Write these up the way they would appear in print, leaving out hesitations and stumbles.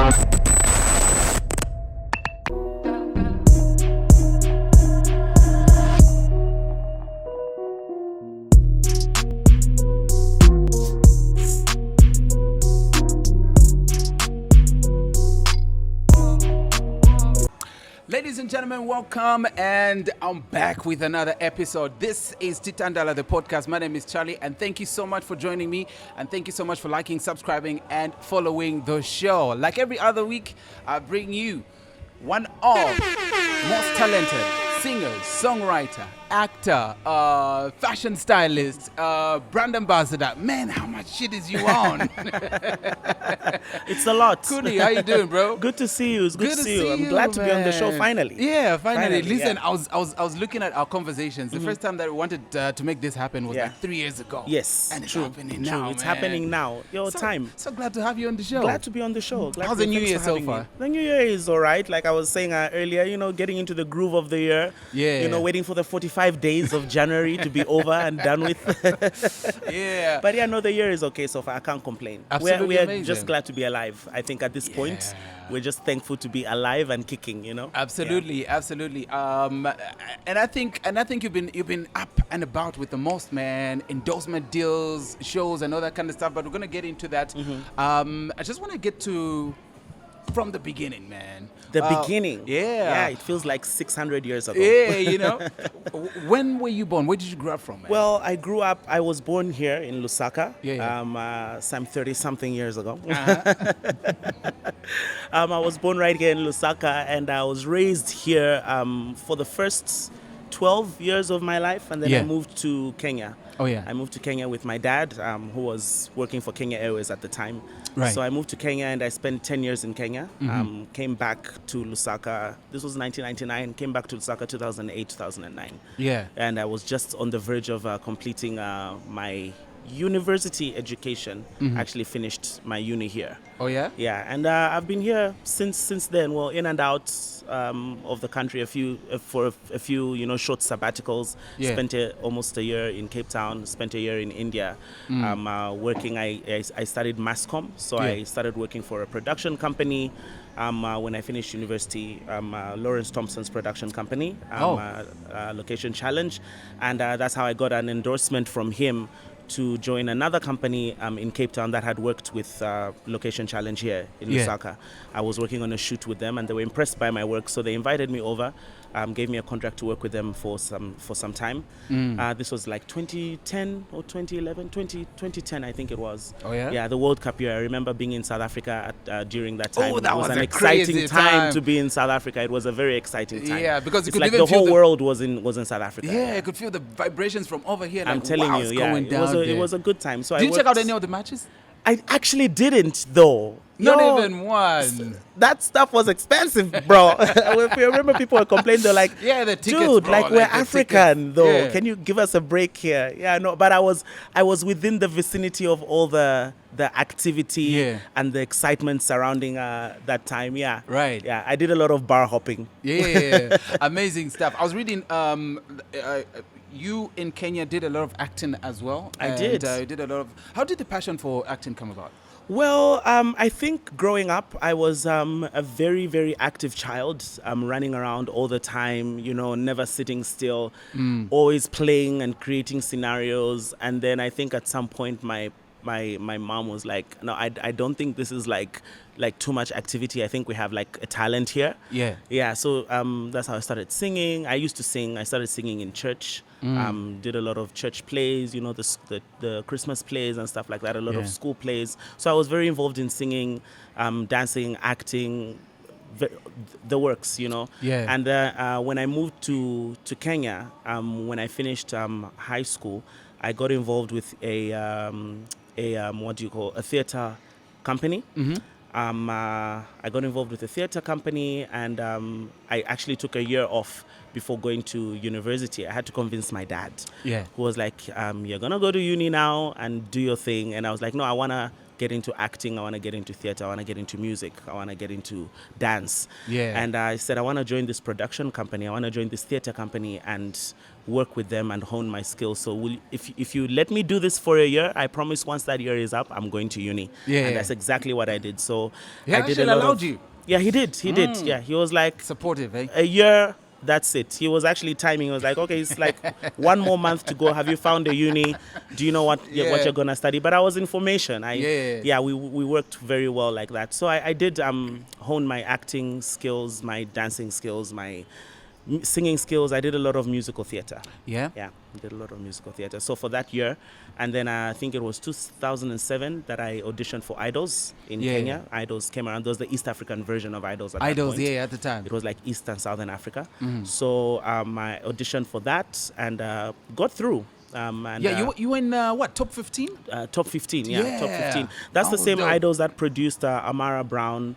Ladies and gentlemen, welcome, and I'm back with another episode. This is Titandala, the podcast. My name is Charlie, and thank you so much for joining me, and thank you so much for liking, subscribing, and following the show. Like every other week, I bring you one of most talented singers, songwriter, actor, fashion stylist, brand ambassador. Man, how much shit is you on? It's a lot. Kuni, how you doing, bro? Good to see you. It's good to see you. I'm glad to be on the show finally. Yeah, finally. Listen, yeah. I was looking at our conversations. The first time that we wanted to make this happen was like 3 years ago. Yes, and it's true. happening True. now. It's man. happening now. Time. So glad to have you on the show. Glad to be on the show. How's the new year so far? The new year is all right. Like I was saying earlier, getting into the groove of the year. Yeah. Waiting for the 45 days of January to be over and done with. Yeah. But the year is okay so far. I can't complain. Absolutely We're amazing. just glad to be alive. I think at this point, we're just thankful to be alive and kicking. Absolutely, absolutely. And I think you've been up and about with the most, man. Endorsement deals, shows, and all that kind of stuff. But we're gonna get into that. I just want to get to from the beginning, man. The beginning. Yeah. Yeah, it feels like 600 years ago. Yeah, When were you born? Where did you grow up from, man? Well, I was born here in Lusaka. Yeah. Some 30-something years ago. Uh-huh. I was born right here in Lusaka, and I was raised here for the first 12 years of my life, and then I moved to Kenya. Oh, yeah. I moved to Kenya with my dad, who was working for Kenya Airways at the time. Right. So I moved to Kenya, and I spent 10 years in Kenya. Came back to Lusaka. This was 1999. Came back to Lusaka 2008, 2009. Yeah. And I was just on the verge of completing my university education. Actually finished my uni here. Oh, yeah? Yeah, and I've been here since then. Well, in and out of the country for a few short sabbaticals. Yeah. Spent almost a year in Cape Town. Spent a year in India. Working. I studied mass comm, so I started working for a production company. When I finished university, Lawrence Thompson's production company, Location Challenge, and that's how I got an endorsement from him to join another company in Cape Town that had worked with Location Challenge here in Lusaka. I was working on a shoot with them, and they were impressed by my work, so they invited me over, gave me a contract to work with them for some time. This was like 2010 or 2011, 2010 I think it was. Oh, yeah? Yeah, the World Cup year. I remember being in South Africa during that time. Oh, that was an a exciting crazy time to be in South Africa. It was a very exciting time. Yeah, because you it's could like even the feel whole world was in South Africa. Yeah, I could feel the vibrations from over here. I'm like, telling wow, you, it's yeah, going down it was a good time. So Did I you check out any of the matches? I actually didn't, though. Not even one. That stuff was expensive, bro. I remember people were complaining. They're like, Yeah, the tickets, dude, bro, like we're like the African, tickets. though. Yeah. Can you give us a break here? Yeah, no, but I was within the vicinity of all the activity and the excitement surrounding that time. Yeah, Right. Yeah, I did a lot of bar hopping. Yeah, amazing stuff. I was reading. You in Kenya did a lot of acting as well. I did. You did a lot of. How did the passion for acting come about? Well, I think growing up, I was a very, very active child, running around all the time, never sitting still, always playing and creating scenarios. And then I think at some point my mom was like, no, I don't think this is like too much activity. I think we have like a talent here. Yeah. So that's how I started singing. I used to sing. I started singing in church. Did a lot of church plays, the Christmas plays and stuff like that. A lot of school plays. So I was very involved in singing, dancing, acting, the works. Yeah. And when I moved to Kenya, when I finished high school, I got involved with a theater company. I got involved with a theater company, and I actually took a year off before going to university. I had to convince my dad, who was like, you're gonna go to uni now and do your thing. And I was like, no, I wanna get into acting. I want to get into theater. I want to get into music. I want to get into dance. Yeah. And I said, I want to join this production company. I want to join this theater company and work with them and hone my skills. So if you let me do this for a year, I promise once that year is up, I'm going to uni. Yeah. And that's exactly what I did. So He I did actually a lot allowed of, you. Yeah, he did. He did. Yeah, he was like, Supportive, eh? a year, that's it. He was actually timing. He was like, okay, it's like 1 more month to go. Have you found a uni? Do you know what Yeah. you're gonna study? But I was in formation. Yeah. We worked very well like that. So I did hone my acting skills, my dancing skills, my singing skills. I did a lot of musical theater. Yeah. Yeah, I did a lot of musical theater. So for that year, and then I think it was 2007 that I auditioned for Idols in Yeah. Kenya. Idols came around. There was the East African version of Idols at that Idols, point. yeah, at the time. It was like East and Southern Africa. So I auditioned for that and got through. And, Yeah, you in what, top 15? top 15, yeah, top Yeah. 15. That's the Oh, same dope. Idols that produced Amara Brown.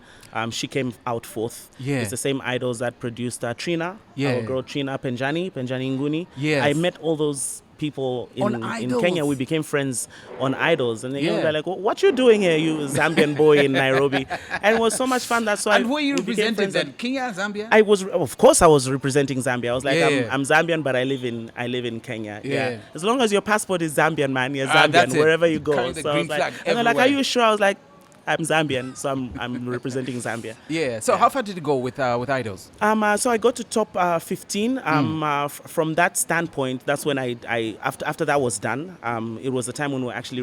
She came out fourth. Yeah. It's the same Idols that produced Trina, Yeah. our girl Trina Penjani Nguni. Yes. I met all those people On in Idols. Kenya. We became friends on Idols. And Yeah. they're like, what you doing here, you Zambian boy in Nairobi? And it was so much fun. That's why And who are you we became representing friends. then? Kenya, Zambia? Of course, I was representing Zambia. I was like, Yeah. I'm Zambian, but I live in Kenya. Yeah. As long as your passport is Zambian, man, you're Ah, that's Zambian it. wherever you go. Carry the So I green was like, flag and they're like, are everywhere. you sure? I was like, I'm Zambian, so I'm representing Zambia. Yeah. So how far did it go with Idols? So I got to top 15. From that standpoint, that's when I after that was done. It was the time when we were actually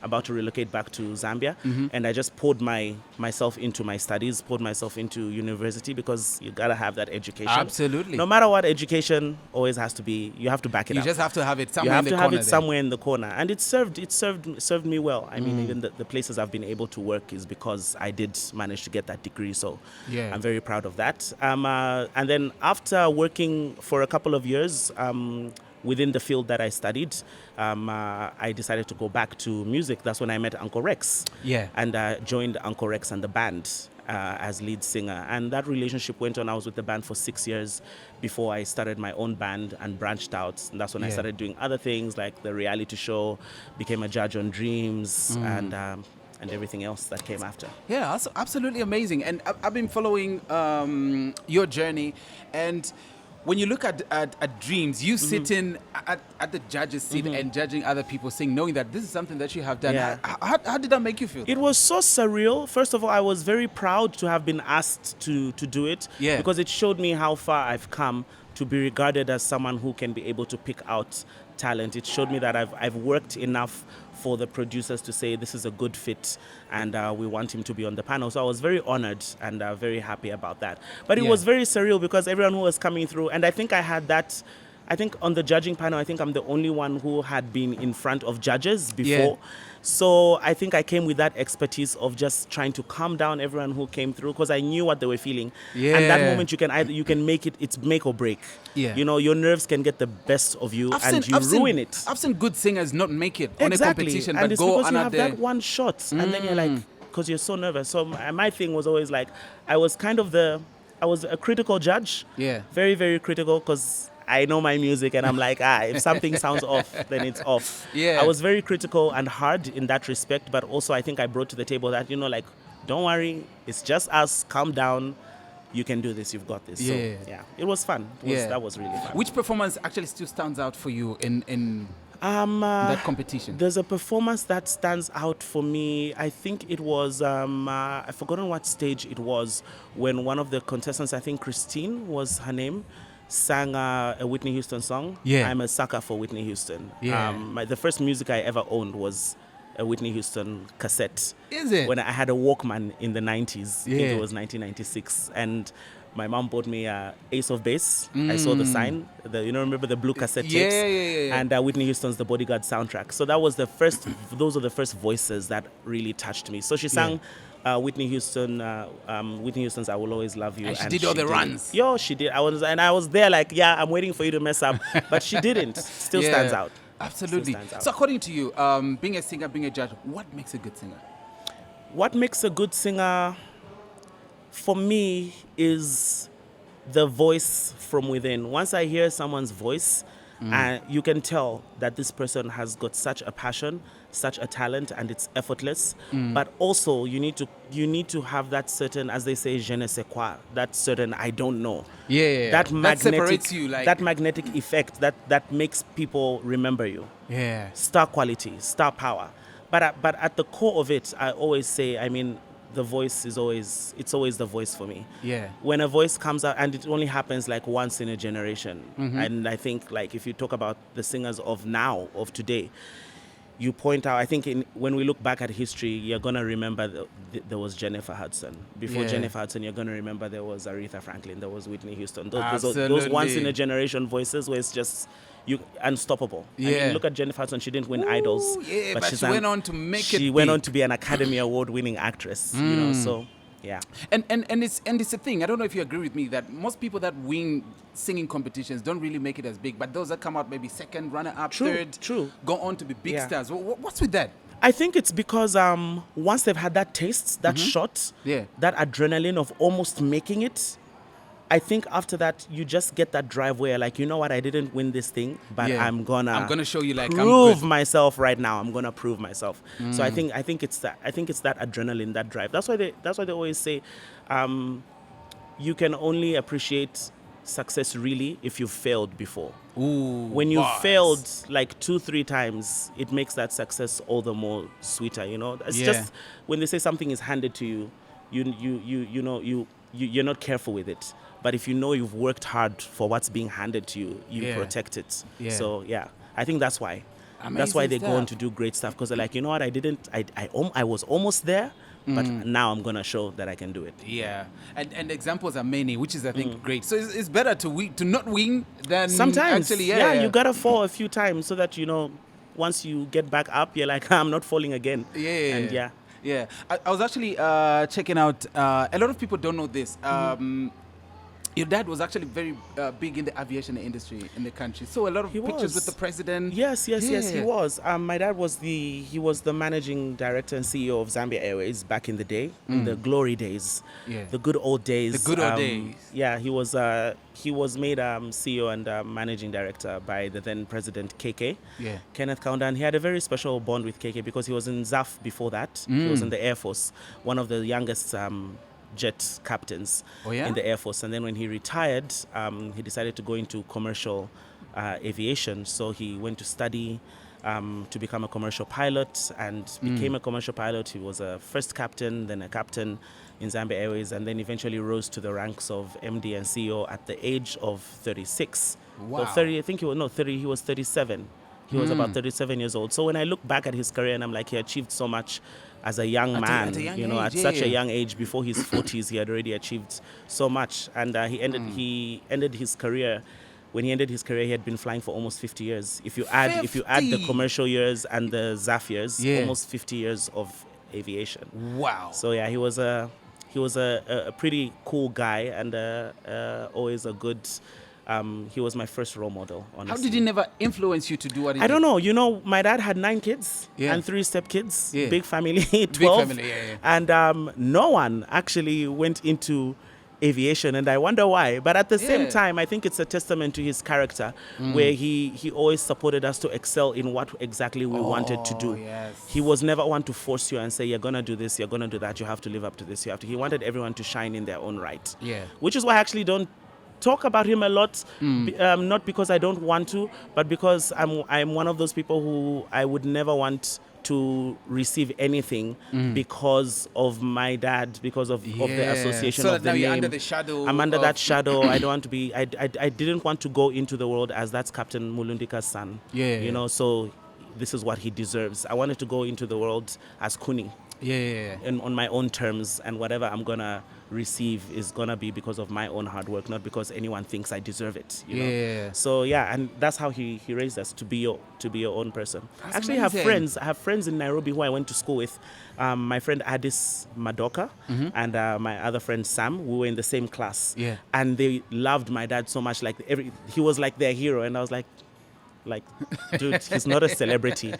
about to relocate back to Zambia, and I just poured myself into my studies, poured myself into university because you gotta have that education. Absolutely. No matter what, education always has to be. You have to back it You up. just have to have it You somewhere have in to the have corner. it there. somewhere in the corner, and it served me well. I mean, even the places I've been able to work is because I did manage to get that degree. So Yeah. I'm very proud of that. And then after working for a couple of years within the field that I studied, I decided to go back to music. That's when I met Uncle Rex. Yeah. And joined Uncle Rex and the band as lead singer. And that relationship went on. I was with the band for 6 years before I started my own band and branched out. And that's when I Yeah. started doing other things like the reality show, became a judge on Dreams, and everything else that came after. Yeah, that's absolutely amazing. And I've been following your journey. And when you look at Dreams, you sitting at the judge's seat and judging other people, saying, knowing that this is something that you have done. Yeah. How did that make you feel? It was so surreal. First of all, I was very proud to have been asked to do it, Yeah. because it showed me how far I've come to be regarded as someone who can be able to pick out talent. It showed me that I've worked enough for the producers to say this is a good fit and we want him to be on the panel. So I was very honored and very happy about that. But it Yeah. was very surreal because everyone who was coming through, and I think I had that, I think on the judging panel, I think I'm the only one who had been in front of judges before. Yeah. So I think I came with that expertise of just trying to calm down everyone who came through because I knew what they were feeling. And that Yeah. moment you can make it, it's make or break. Yeah. You know, your nerves can get the best of you and you ruin it. I've seen good singers not make it on a Exactly. competition, And but it's go because you another have that one shot and then you're like, because you're so nervous. So my thing was always like, I was a critical judge. Yeah. Very, very critical because I know my music and I'm like, if something sounds off, then it's off. Yeah. I was very critical and hard in that respect, but also I think I brought to the table that, like, don't worry, it's just us, calm down, you can do this, you've got this. Yeah. So, yeah, it was fun. That was really fun. Which performance actually still stands out for you in that competition? There's a performance that stands out for me. I think it was, I've forgotten what stage it was, when one of the contestants, I think Christine was her name, sang a Whitney Houston song. Yeah. I'm a sucker for Whitney Houston. Yeah. The first music I ever owned was a Whitney Houston cassette. Is it? When I had a Walkman in the 90s. I think Yeah. it was 1996. And my mom bought me Ace of Base. I saw the sign. Remember the blue cassette Yeah, tapes? yeah. And Whitney Houston's The Bodyguard soundtrack. So that was those are the first voices that really touched me. So she sang Whitney Houston's I Will Always Love You. And she did all the runs. Yo, she did. I was there like, I'm waiting for you to mess up. But she didn't. Still Yeah. stands out. Absolutely. Still stands out. So according to you, being a singer, being a judge, what makes a good singer? What makes a good singer, for me, is the voice from within. Once I hear someone's voice, And you can tell that this person has got such a passion, such a talent, and it's effortless. But also you need to have that certain, as they say, je ne sais quoi, that certain I don't know. That separates you, like that magnetic effect that makes people remember you. Star quality, star power. But at the core of it, I always say, I mean, the voice is always the voice for me. When a voice comes out, and it only happens like once in a generation. And I think, like, if you talk about the singers of now, of today, you point out, I think when we look back at history, you're going to remember there was Jennifer Hudson. Before Jennifer Hudson, you're going to remember there was Aretha Franklin, there was Whitney Houston. Those once in a generation voices where it's just unstoppable. I mean, look at Jennifer Hudson. She didn't win Idols, but she went on to make it. She went on to be an Academy Award-winning actress. You know, so yeah. And it's a thing. I don't know if you agree with me that most people that win singing competitions don't really make it as big, but those that come out maybe second, runner-up, third, go on to be big stars. What's with that? I think it's because once they've had that taste, that shot, that adrenaline of almost making it, I think after that you just get that drive where, like, you know what, I didn't win this thing, but I'm gonna show you, like, prove myself right now. I'm gonna prove myself. So I think it's that adrenaline, that drive. That's why they always say, you can only appreciate success really if you failed before. When you failed like 2-3 times, it makes that success all the more sweeter. You know, it's just when they say something is handed to you, you're not careful with it. But if you know you've worked hard for what's being handed to you, you protect it. So I think that's why. That's why they go on to do great stuff, because they're like, you know what, I was almost there, but now I'm gonna show that I can do it. And examples are many, which is, I think, great. So it's better to not win than sometimes. Actually, you gotta fall a few times so that, you know, once you get back up, you're like, I'm not falling again. I was actually checking out. A lot of people don't know this. Your dad was actually very big in the aviation industry in the country. So a lot of pictures with the president. Yes, he was. My dad was the managing director and CEO of Zambia Airways back in the day, in the glory days, the good old days. Yeah, he was made CEO and managing director by the then president KK, Kenneth Kaunda. And he had a very special bond with KK because he was in ZAF before that. He was in the Air Force, one of the youngest jet captains in the Air Force. And then when he retired, he decided to go into commercial aviation. So he went to study to become a commercial pilot and became a commercial pilot. He was a first captain, then a captain in Zambia Airways, and then eventually rose to the ranks of MD and CEO at the age of 36. Wow. 30, I think he was 37. He was about 37 years old. So when I look back at his career, and I'm like, he achieved so much as a young man, at such a young age. Before his 40s, he had already achieved so much. And he ended his career. When he ended his career, he had been flying for almost 50 years. If you add the commercial years and the ZAF years, almost 50 years of aviation. Wow. So yeah, he was a pretty cool guy, and always a good. He was my first role model, honestly. How did he never influence you to do what he did? I don't know. You know, my dad had 9 kids and 3 stepkids. Big family, 12. Big family, And no one actually went into aviation, and I wonder why. But at the same time, I think it's a testament to his character, where he always supported us to excel in what exactly we wanted to do. He was never one to force you and say, you're going to do this, you're going to do that, you have to live up to this, He wanted everyone to shine in their own right. Which is why I actually don't talk about him a lot, not because I don't want to, but because I'm one of those people who I would never want to receive anything because of my dad, because of the association so of the now name. You're under the shadow. I'm under that shadow. I don't want to be. I didn't want to go into the world as that's Captain Mulundika's son. You know, so this is what he deserves. I wanted to go into the world as Kuni. And on my own terms, and whatever I'm gonna receive is gonna be because of my own hard work, not because anyone thinks I deserve it. You know? So and that's how he raised us, to be your own person. That's Actually, amazing. I have friends in Nairobi who I went to school with. My friend Addis Madoka and my other friend Sam. We were in the same class. And they loved my dad so much. Like he was like their hero, and I was like, Like, dude, he's not a celebrity.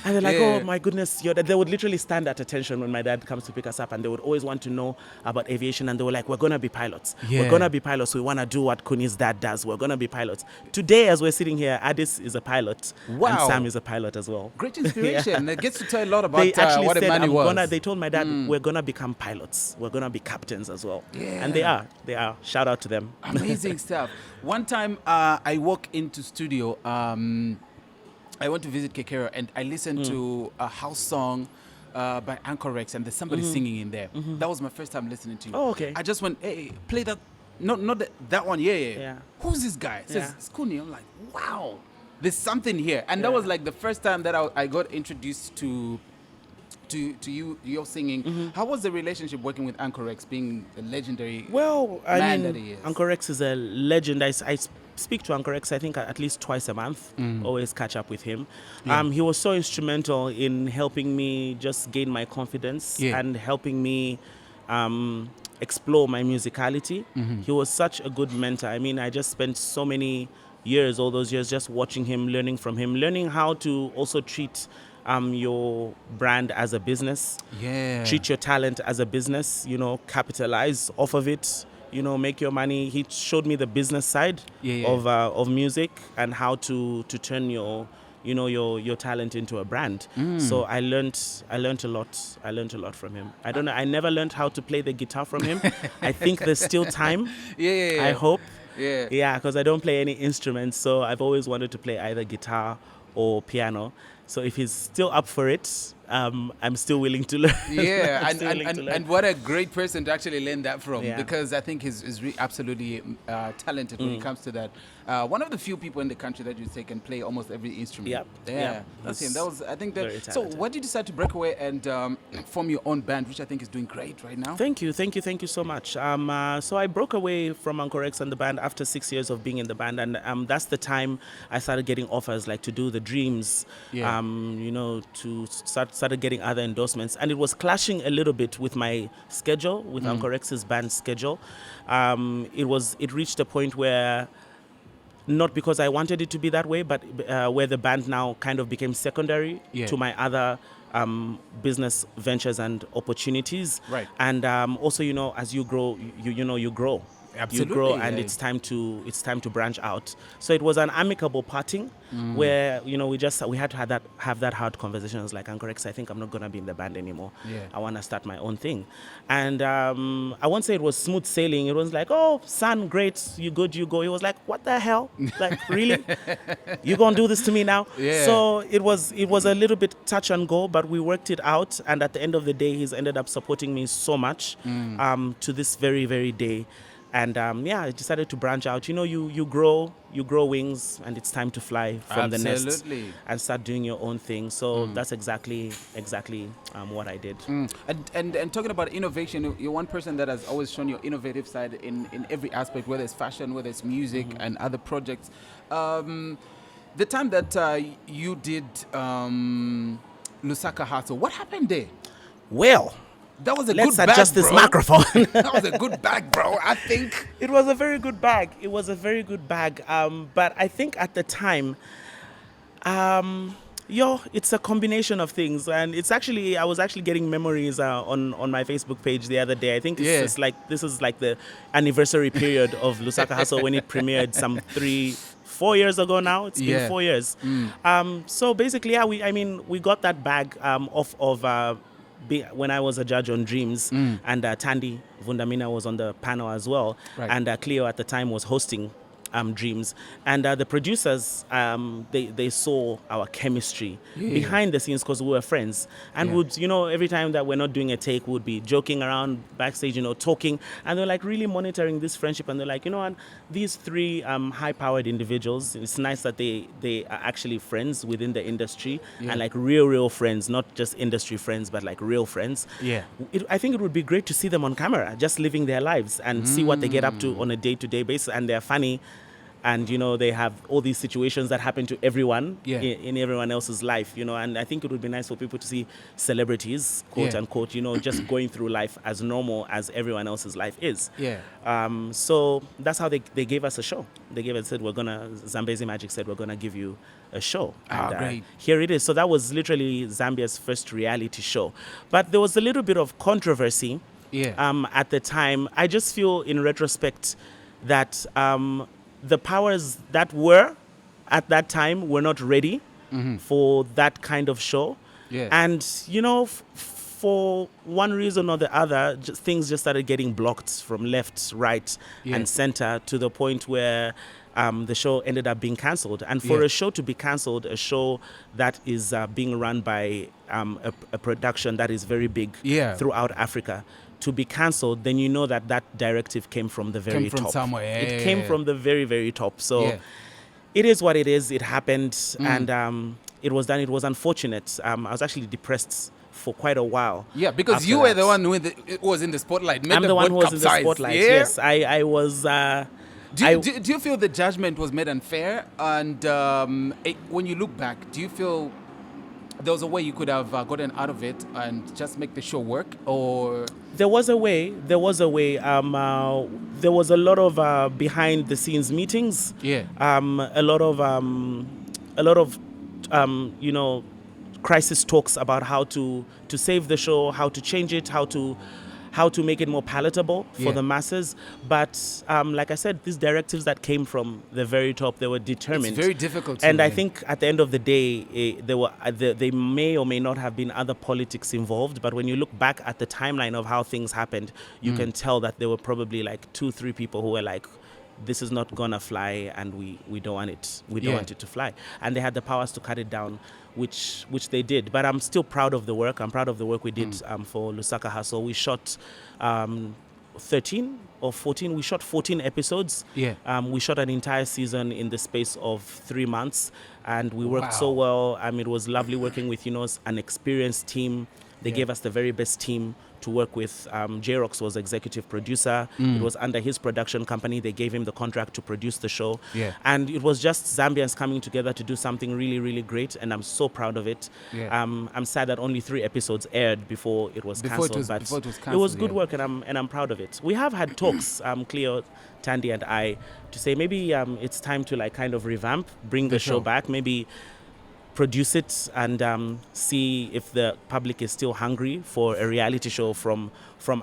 And they're like, Yeah. oh my goodness, they would literally stand at attention when my dad comes to pick us up, and they would always want to know about aviation, and they were like, we're gonna be pilots. Yeah. We're gonna be pilots. We wanna do what Kuni's dad does. We're gonna be pilots. Today, as we're sitting here, Addis is a pilot. Wow. And Sam is a pilot as well. Great inspiration. It gets to tell a lot about They actually what a said, man he was. they told my dad, we're gonna become pilots. We're gonna be captains as well. Yeah. And they are. Shout out to them. Amazing stuff. One time I walk into studio, I went to visit Kekero, and I listened to a house song by Anchor Rex, and there's somebody singing in there. That was my first time listening to you. Oh, okay. I just went, hey, play that. Not that one. Yeah. Yeah. Who's this guy? It says, Yeah. it's Kuni. I'm like, wow, there's something here. And that Yeah. was like the first time that I got introduced to your singing. How was the relationship working with Anchor Rex, being a legendary Well, I man that mean, he is? Uncle Rex is a legend. I speak to Uncle Rex, I think, at least twice a month. Always catch up with him. Yeah. He was so instrumental in helping me just gain my confidence Yeah. and helping me explore my musicality. He was such a good mentor. I mean, I just spent so many years, all those years, just watching him, learning from him, learning how to also treat your brand as a business. Yeah. Treat your talent as a business, capitalize off of it, make your money. He showed me the business side of music and how to turn your talent into a brand. So I learned a lot. I learned a lot from him. I don't know. I never learned how to play the guitar from him. I think there's still time. Yeah. I hope. Yeah. Yeah, because I don't play any instruments. So I've always wanted to play either guitar or piano. So if he's still up for it, I'm still willing to learn. Yeah, I'm still willing to learn. and what a great person to actually learn that from, Yeah. because I think he's absolutely talented when it comes to that. One of the few people in the country that you say can play almost every instrument. Yep. Yeah, Yep. that's He's him. That was, I think, very that. So, talented. why did you decide to break away and form your own band, which I think is doing great right now? Thank you so much. So I broke away from Uncle Rex and the band after 6 years of being in the band, and that's the time I started getting offers like to do the Dreams, Yeah. to started getting other endorsements, and it was clashing a little bit with my schedule, with Uncle Rex's band schedule. It reached a point where, not because I wanted it to be that way, but where the band now kind of became secondary Yeah. to my other business ventures and opportunities. Right. And also, as you grow, you grow. Absolutely, You grow, and yeah. it's time to branch out. So it was an amicable parting, where we had to have that hard conversation. I was like, Uncle Rex, I think I'm not gonna be in the band anymore. Yeah. I want to start my own thing. And I won't say it was smooth sailing. It was like, oh, son, great, you good, you go. He was like, what the hell? Like, really? You gonna do this to me now? Yeah. So it was a little bit touch and go, but we worked it out. And at the end of the day, he's ended up supporting me so much to this very, very day. And I decided to branch out. You grow wings, and it's time to fly from the nest Absolutely. and start doing your own thing. So that's exactly what I did. And talking about innovation, you're one person that has always shown your innovative side in every aspect, whether it's fashion, whether it's music and other projects. The time that you did Lusaka Hustle, what happened there? Well, That was a let's good bag, adjust this bro. microphone. That was a good bag, bro. I think. It was a very good bag. But I think at the time, it's a combination of things, and I was actually getting memories on my Facebook page the other day. I think Yeah. this is like the anniversary period of Lusaka Hustle when it premiered some 4 years ago now. It's been 4 years. So basically, we got that bag off of. When I was a judge on Dreams, and Tandy Vundamina was on the panel as well, Right. and Cleo at the time was hosting Dreams, and the producers they saw our chemistry behind the scenes because we were friends, and would every time that we're not doing a take, would be joking around backstage, talking, and they're like really monitoring this friendship, and they're like, and these three high-powered individuals, it's nice that they are actually friends within the industry, and like real friends, not just industry friends, but like real friends. I think it would be great to see them on camera, just living their lives and see what they get up to on a day-to-day basis, and they're funny. and they have all these situations that happen to everyone Yeah. in everyone else's life, and I think it would be nice for people to see celebrities, quote Yeah. unquote, just going through life as normal as everyone else's life is. Yeah. So that's how they gave us a show. Zambezi Magic said, we're gonna give you a show. And, Great. here it is. So that was literally Zambia's first reality show. But there was a little bit of controversy at the time. I just feel in retrospect that the powers that were at that time were not ready for that kind of show. Yeah. And, for one reason or the other, things just started getting blocked from left, right, and center, to the point where the show ended up being cancelled. And for a show to be cancelled, a show that is being run by a production that is very big throughout Africa, to be cancelled, then you know that directive came from the very top. Somewhere. It came from the very, very top. So it is what it is. It happened, and it was done. It was unfortunate. I was actually depressed for quite a while. Yeah, because you were the one who was in the spotlight. I'm the one who was in the spotlight. Yeah? Yes, I was. Do you feel the judgment was made unfair? And when you look back, do you feel there was a way you could have gotten out of it and just make the show work? Or there was a way. There was a lot of behind the scenes meetings. Yeah. A lot of crisis talks about how to save the show, how to change it, how to make it more palatable for the masses. But like I said, these directives that came from the very top, they were determined. It's very difficult. And I think at the end of the day, there may or may not have been other politics involved. But when you look back at the timeline of how things happened, you can tell that there were probably like 2-3 people who were like, this is not gonna fly, and we don't want it. We don't want it to fly. And they had the powers to cut it down, which they did. But I'm still proud of the work. I'm proud of the work we did for Lusaka Hustle. We shot 13 or 14. We shot 14 episodes. Yeah. We shot an entire season in the space of 3 months, and we worked so well. It was lovely working with an experienced team. They gave us the very best team to work with. J-Rox was executive producer. It was under his production company. They gave him the contract to produce the show. Yeah. And it was just Zambians coming together to do something really, really great. And I'm so proud of it. Yeah. I'm sad that only 3 episodes aired before it was cancelled. Before it was cancelled, it was good work, and I'm proud of it. We have had talks, Cleo, Tandy, and I, to say maybe it's time to kind of revamp, bring the show back, maybe produce it, and see if the public is still hungry for a reality show from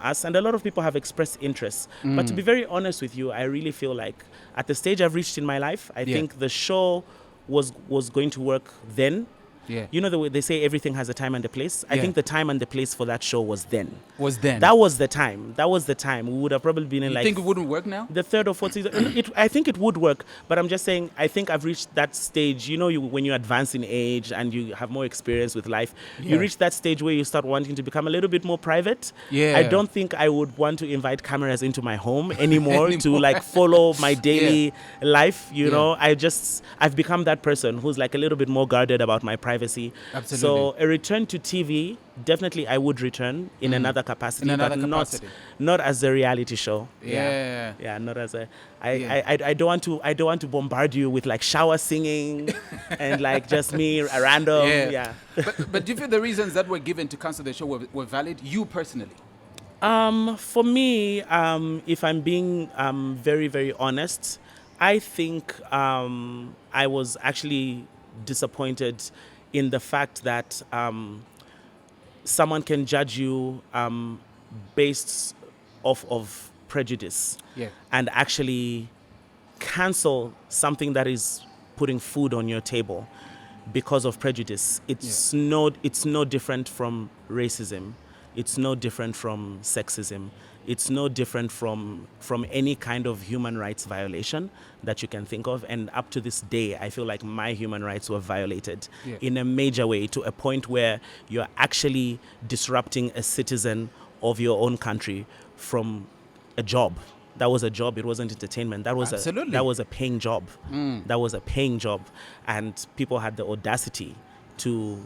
us. And a lot of people have expressed interest. But to be very honest with you, I really feel like at the stage I've reached in my life, I think the show was going to work then. Yeah. You know the way they say everything has a time and a place? I think the time and the place for that show was then. That was the time. We would have probably been in You think it wouldn't work now? the 3rd or 4th season. I think it would work, but I'm just saying, I think I've reached that stage. When you advance in age and you have more experience with life, you reach that stage where you start wanting to become a little bit more private. Yeah. I don't think I would want to invite cameras into my home anymore to follow my daily life. I've become that person who's a little bit more guarded about my privacy. Absolutely. So a return to TV, definitely I would return in another capacity, not as a reality show. Yeah, not as a. I don't want to bombard you with shower singing and just me a random. Yeah. But do you feel the reasons that were given to cancel the show were valid? You personally? For me, if I'm being very, very honest, I think I was actually disappointed in the fact that someone can judge you based off of prejudice and actually cancel something that is putting food on your table because of prejudice. It's no different from racism. It's no different from sexism. It's no different from any kind of human rights violation that you can think of. And up to this day, I feel like my human rights were violated in a major way, to a point where you're actually disrupting a citizen of your own country from a job. That was a job. It wasn't entertainment. That was a paying job. That was a paying job. And people had the audacity to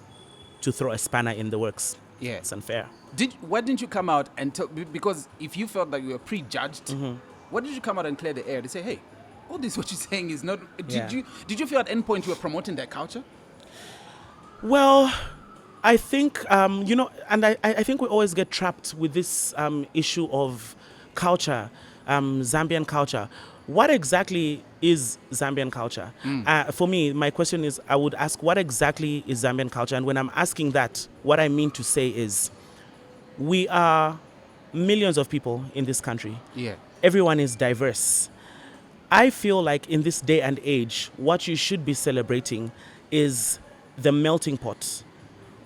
throw a spanner in the works. Yeah. It's unfair. Why didn't you come out and tell? Because if you felt like you were prejudged, why did you come out and clear the air to say, hey, all this what you're saying is not. Yeah. Did you feel at any point you were promoting that culture? Well, I think, and I think we always get trapped with this issue of culture, Zambian culture. What exactly is Zambian culture? For me, my question is, I would ask, what exactly is Zambian culture? And when I'm asking that, what I mean to say is, we are millions of people in this country. Yeah. Everyone is diverse. I feel like in this day and age, what you should be celebrating is the melting pot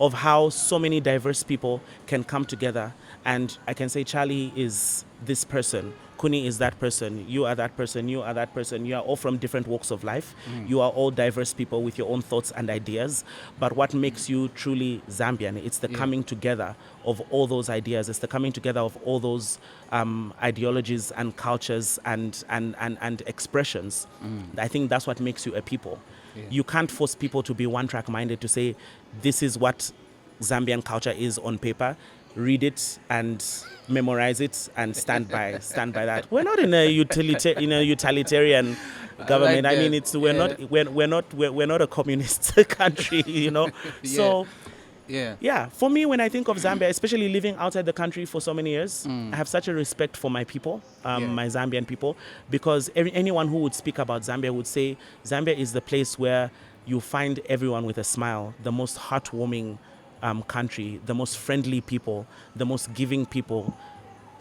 of how so many diverse people can come together. And I can say Charlie is this person, Kuni is that person, you are that person, you are that person. You are all from different walks of life. You are all diverse people with your own thoughts and ideas. But what makes you truly Zambian? It's the coming together of all those ideas. It's the coming together of all those ideologies and cultures and expressions. I think that's what makes you a people. Yeah. You can't force people to be one-track minded to say, this is what Zambian culture is on paper. Read it and memorize it and stand by that. We're not in a utilitarian government. Like I mean, we're not a communist country, you know. So for me, when I think of Zambia, especially living outside the country for so many years, I have such a respect for my people, my Zambian people, because anyone who would speak about Zambia would say Zambia is the place where you find everyone with a smile, the most heartwarming country, the most friendly people, the most giving people.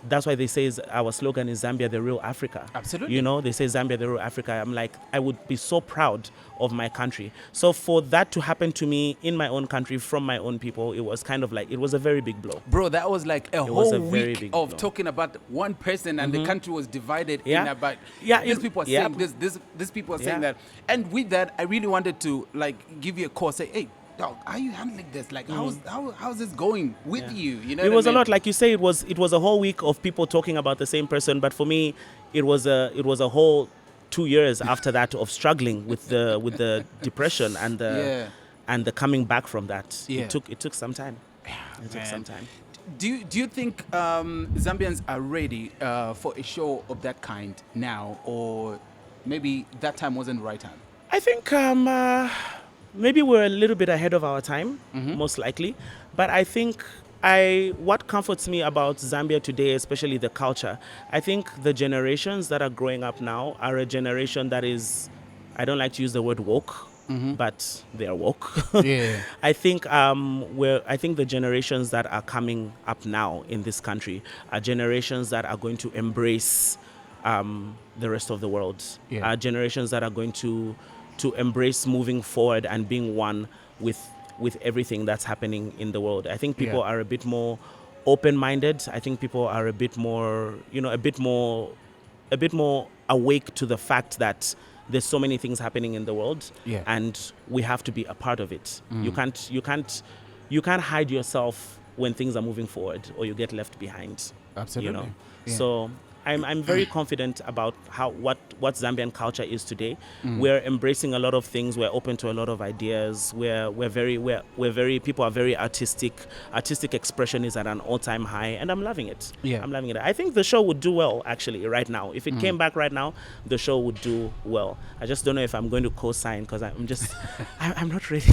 That's why they say our slogan is Zambia, the real Africa. Absolutely. You know, they say Zambia, the real Africa. I'm like, I would be so proud of my country. So for that to happen to me in my own country from my own people, it was kind of like, it was a very big blow. Bro, that was like a was whole a very week big of blow. talking about one person and the country was divided in Yeah. about Yeah, these it- people are yeah. saying this, these people are saying Yeah. that. And with that, I really wanted to like give you a call, say, hey, dog, how are you handling this? Like, how's this going with you? You know, It what was I a mean? lot, like you say. It was a whole week of people talking about the same person. But for me, it was a whole 2 years after that of struggling with the depression and the coming back from that. Yeah. It took some time. It took Man. some time. Do you think Zambians are ready for a show of that kind now, or maybe that time wasn't the right time? I think maybe we're a little bit ahead of our time, most likely. But I think what comforts me about Zambia today, especially the culture, I think the generations that are growing up now are a generation that is, I don't like to use the word woke, but they are woke. Yeah. I think the generations that are coming up now in this country are generations that are going to embrace the rest of the world. Yeah. Are generations that are going to embrace moving forward and being one with everything that's happening in the world. I think people are a bit more open-minded. I think people are a bit more awake to the fact that there's so many things happening in the world, and we have to be a part of it. You can't hide yourself when things are moving forward, or you get left behind. Absolutely. You know? Yeah. So I'm very confident about what Zambian culture is today. We're embracing a lot of things. We're open to a lot of ideas. We're very people are very artistic. Artistic expression is at an all-time high, and I'm loving it. Yeah. I'm loving it. I think the show would do well actually right now. If it came back right now, the show would do well. I just don't know if I'm going to co-sign because I'm not ready.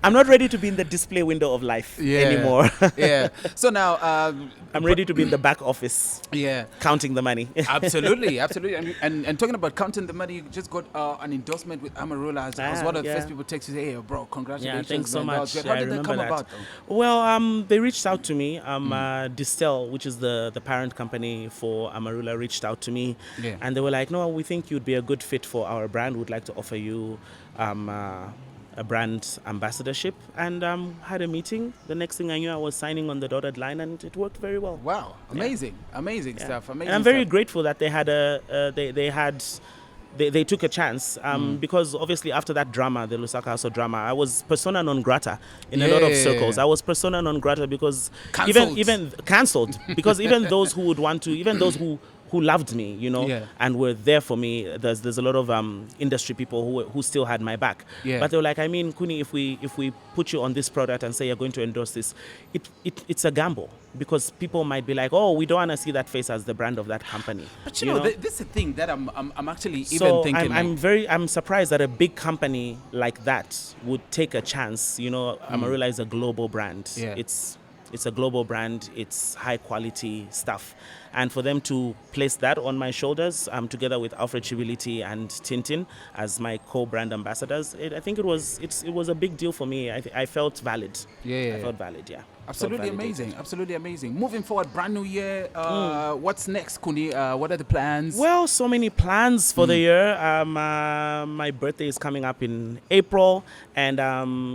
I'm not ready to be in the display window of life anymore. Yeah. So now I'm ready to be in the back office. Yeah. Counting the money. Absolutely. And talking about counting the money, you just got an endorsement with Amarula. I was one of the first people text you, say, hey, bro, congratulations. Yeah, thanks so man. much. How did that come about? Though? Well, they reached out to me. Distel, which is the parent company for Amarula, reached out to me. Yeah. And they were like, no, we think you'd be a good fit for our brand. We'd like to offer you a brand ambassadorship, and had a meeting. The next thing I knew, I was signing on the dotted line, and it worked very well. Wow, amazing stuff. Amazing. And I'm very stuff. grateful that they had they took a chance because obviously after that drama, the Lusaka House drama, I was persona non grata in a lot of circles. I was persona non grata because Cancelled. even cancelled because even those who would want to, even those who who loved me, Yeah. and were there for me. There's a lot of industry people who still had my back. Yeah. But they were like, I mean, Kuni, if we put you on this product and say you're going to endorse this, it's a gamble, because people might be like, oh, we don't want to see that face as the brand of that company. But you know, this is the thing that I'm actually So even thinking. I'm surprised that a big company like that would take a chance. Amarula is a global brand. Yeah. It's a global brand. It's high quality stuff, and for them to place that on my shoulders, together with Alfred Chibiliti and Tintin as my co-brand ambassadors, I think it was a big deal for me. I felt valid. I felt valid. Yeah. Absolutely amazing. Absolutely amazing. Moving forward, brand new year. What's next, Kuni? What are the plans? Well, so many plans for the year. My birthday is coming up in April, and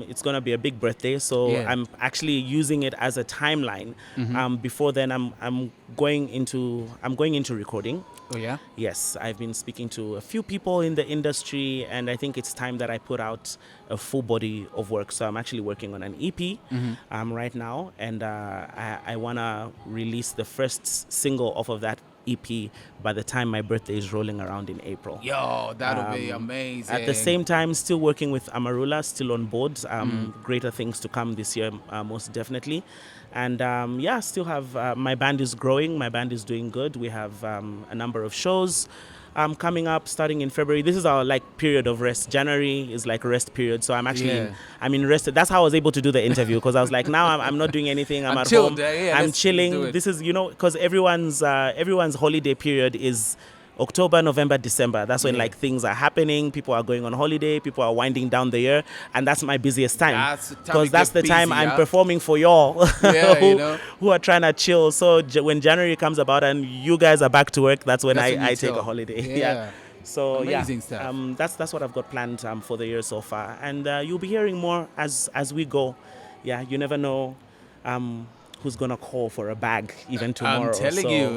it's gonna be a big birthday. So I'm actually using it as a timeline. Before then, I'm going into recording. Oh yeah. Yes, I've been speaking to a few people in the industry, and I think it's time that I put out a full body of work. So I'm actually working on an EP right now, and I wanna release the first single off of that EP by the time my birthday is rolling around in April. Yo, that'll be amazing. At the same time, still working with Amarula, still on board. Greater things to come this year, most definitely. And still have my band is growing. My band is doing good. We have a number of shows coming up starting in February. This is our period of rest. January is like rest period. So I'm actually I'm in rest. That's how I was able to do the interview, because I was like, now I'm not doing anything. I'm at home. I'm chilling. This is because everyone's holiday period is October, November, December. That's when things are happening. People are going on holiday. People are winding down the year, and that's my busiest time, because that's the time I'm performing for y'all who are trying to chill. So when January comes about and you guys are back to work, that's when I take a holiday. So amazing stuff. That's what I've got planned for the year so far, and you'll be hearing more as we go. Yeah, you never know who's gonna call for a bag even tomorrow.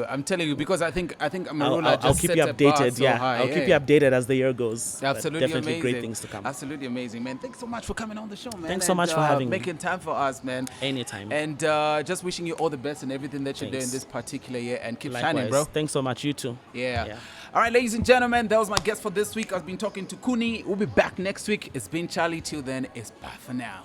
I'm telling you, because I think Amarula I'll keep you updated. I'll keep you updated as the year goes. Absolutely definitely amazing. Great things to come. Absolutely amazing, man. Thanks so much for coming on the show, man. Thanks so much for having me. Making time for us, man. Anytime. And just wishing you all the best in everything that you're doing this particular year, and keep shining, bro. Thanks so much. You too. Yeah. All right, ladies and gentlemen, that was my guest for this week. I've been talking to Kuni. We'll be back next week. It's been Charlie. Till then, it's bye for now.